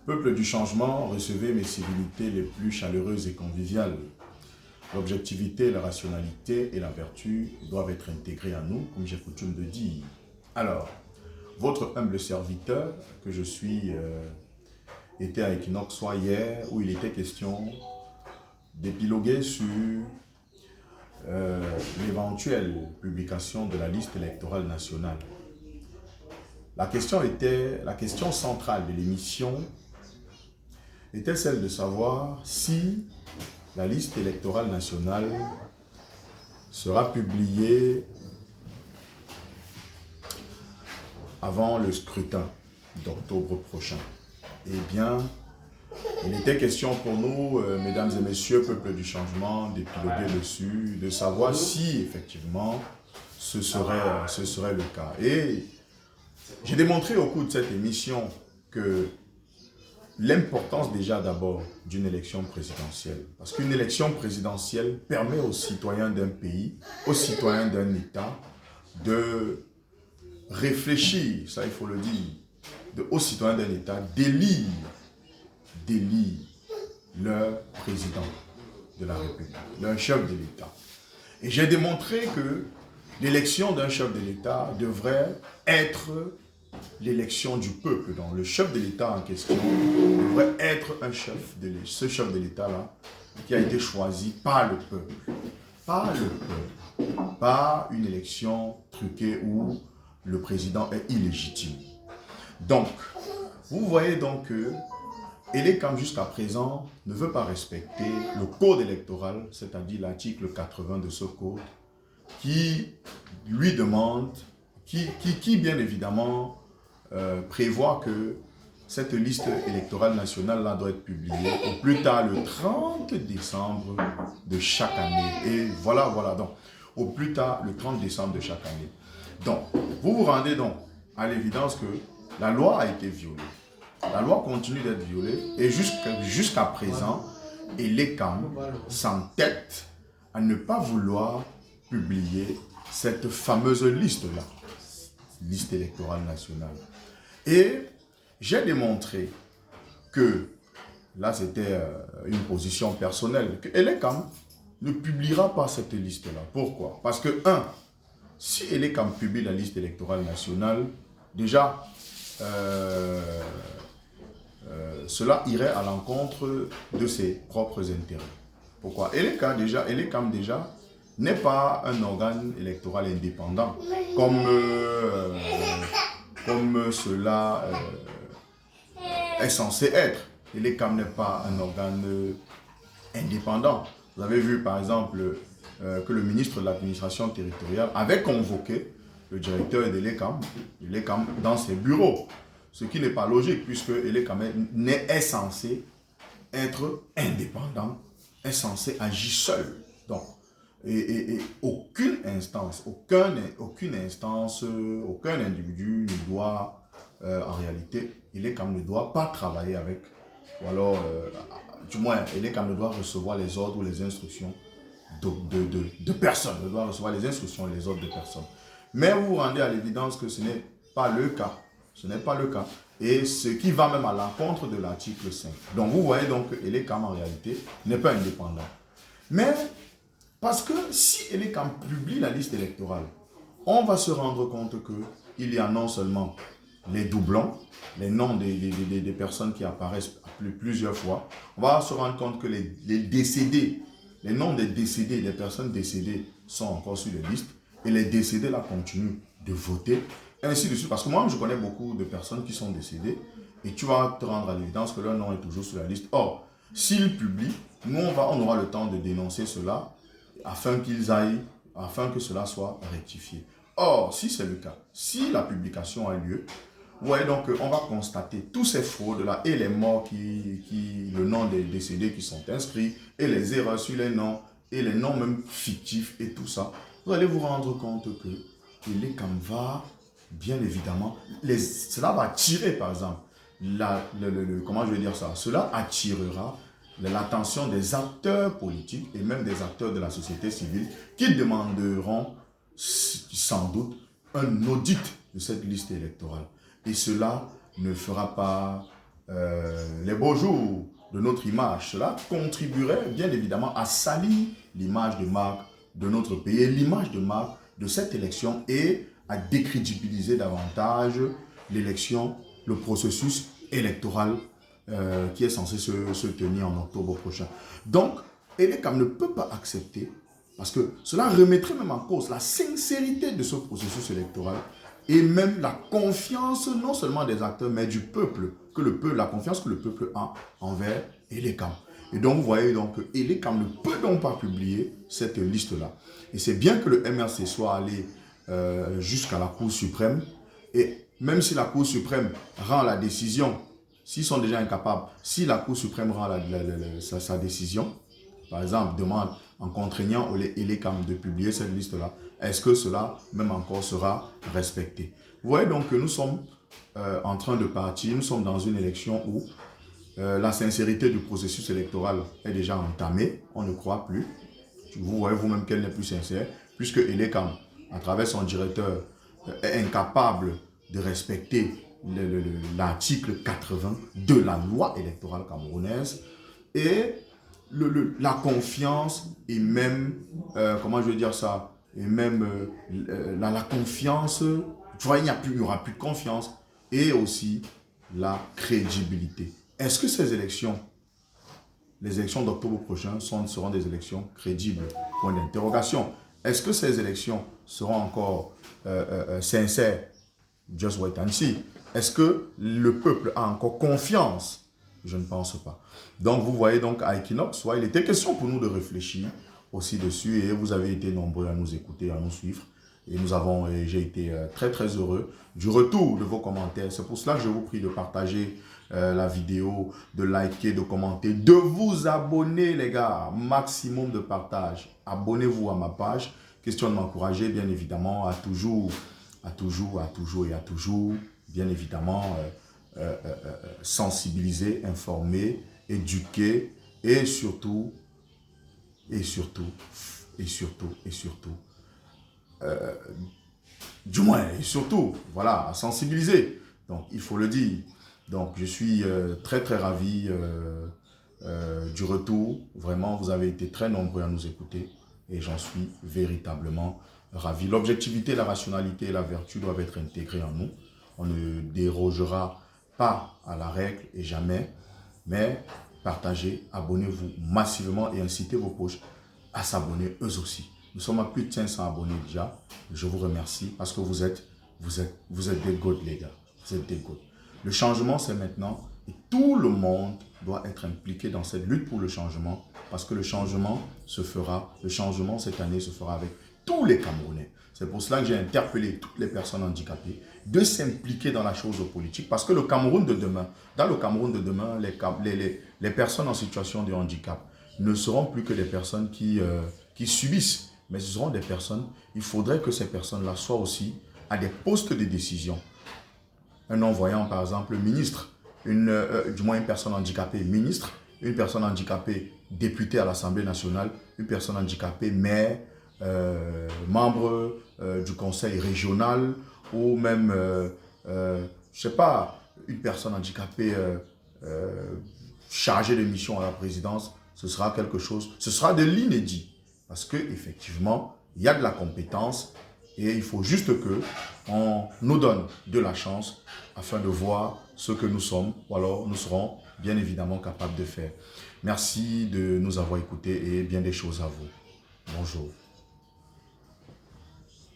Peuple du changement, recevez mes civilités les plus chaleureuses et conviviales. L'objectivité, la rationalité et la vertu doivent être intégrées à nous, comme j'ai coutume de dire. Alors, votre humble serviteur que je suis était à Equinox hier où il était question d'épiloguer sur l'éventuelle publication de la liste électorale nationale. La question centrale de l'émission était celle de savoir si la liste électorale nationale sera publiée avant le scrutin d'octobre prochain. Eh bien, il était question pour nous, mesdames et messieurs, peuple du changement, d'épiloguer dessus, de savoir si effectivement ce serait le cas. Et j'ai démontré au cours de cette émission que l'importance déjà d'abord d'une élection présidentielle. Parce qu'une élection présidentielle permet aux citoyens d'un pays, aux citoyens d'un État, de réfléchir, ça il faut le dire, aux citoyens d'un État, d'élire leur président de la République, leur chef de l'État. Et j'ai démontré que l'élection d'un chef de l'État devrait être l'élection du peuple. Donc le chef de l'État en question devrait être ce chef de l'État-là qui a été choisi par le peuple. Par le peuple. Pas une élection truquée où le président est illégitime. Donc, vous voyez donc que Elekam jusqu'à présent ne veut pas respecter le code électoral, c'est-à-dire l'article 80 de ce code, qui lui demande, qui bien évidemment prévoit que cette liste électorale nationale là doit être publiée au plus tard le 30 décembre de chaque année. Et voilà, donc, au plus tard le 30 décembre de chaque année. Donc, vous vous rendez donc à l'évidence que la loi a été violée. La loi continue d'être violée et jusqu'à présent, Elekam s'entête à ne pas vouloir publier cette fameuse liste-là, liste électorale nationale. Et j'ai démontré que, là c'était une position personnelle, que Elekam ne publiera pas cette liste-là. Pourquoi? Parce que, si Elekam publie la liste électorale nationale, déjà, cela irait à l'encontre de ses propres intérêts. Pourquoi? Elekam déjà n'est pas un organe électoral indépendant, comme cela est censé être. Elekam n'est pas un organe indépendant. Vous avez vu par exemple que le ministre de l'administration territoriale avait convoqué le directeur de l'Elekam dans ses bureaux. Ce qui n'est pas logique puisque Elekam est censé être indépendant, est censé agir seul. Donc, et aucune instance, aucun individu ne doit, en réalité, Elekam ne doit pas travailler avec, ou alors, du moins, Elekam ne doit recevoir les ordres ou les instructions de personne, ne doit recevoir les instructions et les ordres de personne. Mais vous vous rendez à l'évidence que ce n'est pas le cas. Ce n'est pas le cas. Et ce qui va même à l'encontre de l'article 5. Donc vous voyez donc que Elekam en réalité n'est pas indépendant. Mais parce que si Elekam publie la liste électorale, on va se rendre compte qu'il y a non seulement les doublons, les noms des personnes qui apparaissent plusieurs fois, on va se rendre compte que les décédés, les noms des décédés, des personnes décédées sont encore sur les listes et les décédés là continuent de voter, ainsi de suite. Parce que moi, je connais beaucoup de personnes qui sont décédées et tu vas te rendre à l'évidence que leur nom est toujours sur la liste. Or, s'ils publient, nous, on aura le temps de dénoncer cela afin que cela soit rectifié. Or, si c'est le cas, si la publication a lieu, ouais, donc on va constater tous ces fraudes-là et les morts le nom des décédés qui sont inscrits et les erreurs sur les noms et les noms même fictifs et tout ça. Vous allez vous rendre compte que Elekam va, bien évidemment, cela va attirer par exemple, comment je vais dire ça, cela attirera l'attention des acteurs politiques et même des acteurs de la société civile qui demanderont sans doute un audit de cette liste électorale. Et cela ne fera pas les beaux jours de notre image. Cela contribuerait bien évidemment à salir l'image de marque de notre pays, l'image de marque de cette élection et à décrédibiliser davantage l'élection, le processus électoral qui est censé se tenir en octobre prochain. Donc, Elekam ne peut pas accepter, parce que cela remettrait même en cause la sincérité de ce processus électoral et même la confiance non seulement des acteurs, mais du peuple, la confiance que le peuple a envers Elekam. Et donc, vous voyez donc que Elekam ne peut donc pas publier cette liste-là. Et c'est bien que le MRC soit allé jusqu'à la Cour suprême, et même si la Cour suprême rend la décision, s'ils sont déjà incapables, si la Cour suprême rend sa décision, par exemple, demande en contraignant Elekam de publier cette liste-là, est-ce que cela, même encore, sera respecté? Vous voyez donc que nous sommes en train de partir, nous sommes dans une élection où la sincérité du processus électoral est déjà entamée, on ne croit plus. Vous voyez vous-même qu'elle n'est plus sincère, puisque Elekam, à travers son directeur, est incapable de respecter l'article 80 de la loi électorale camerounaise et la confiance et même, comment je veux dire ça, et même la confiance, tu vois, il n'y aura plus de confiance et aussi la crédibilité. Est-ce que ces élections, les élections d'octobre prochain seront des élections crédibles? Point d'interrogation. Est-ce que ces élections seront encore sincères? Just wait and see. Est-ce que le peuple a encore confiance? Je ne pense pas. Donc, vous voyez donc à Equinox, il était question pour nous de réfléchir aussi dessus et vous avez été nombreux à nous écouter, à nous suivre. Et j'ai été très très heureux du retour de vos commentaires. C'est pour cela que je vous prie de partager la vidéo, de liker, de commenter, de vous abonner les gars. Maximum de partage. Abonnez-vous à ma page. Question de m'encourager bien évidemment à toujours, bien évidemment, sensibiliser, informer, éduquer et surtout, voilà, sensibiliser. Donc, il faut le dire. Donc, je suis très, très ravi du retour. Vraiment, vous avez été très nombreux à nous écouter et j'en suis véritablement ravi. L'objectivité, la rationalité et la vertu doivent être intégrées en nous. On ne dérogera pas à la règle et jamais, mais partagez, abonnez-vous massivement et incitez vos proches à s'abonner eux aussi. Nous sommes à plus de 500 abonnés déjà. Je vous remercie parce que vous êtes des goats les gars. Vous êtes des goats. Le changement c'est maintenant et tout le monde doit être impliqué dans cette lutte pour le changement parce que le changement cette année se fera avec tous les Camerounais. C'est pour cela que j'ai interpellé toutes les personnes handicapées de s'impliquer dans la chose politique parce que le Cameroun de demain, dans le Cameroun de demain, les personnes en situation de handicap ne seront plus que des personnes qui subissent, mais ce seront des personnes, il faudrait que ces personnes-là soient aussi à des postes de décision. Un non-voyant, par exemple, ministre, du moins une personne handicapée ministre, une personne handicapée députée à l'Assemblée nationale, une personne handicapée maire, membre du conseil régional ou même, je sais pas, une personne handicapée chargée de mission à la présidence, ce sera quelque chose, ce sera de l'inédit. Parce qu'effectivement, il y a de la compétence et il faut juste que on nous donne de la chance afin de voir ce que nous sommes ou alors nous serons bien évidemment capables de faire. Merci de nous avoir écoutés et bien des choses à vous. Bonjour.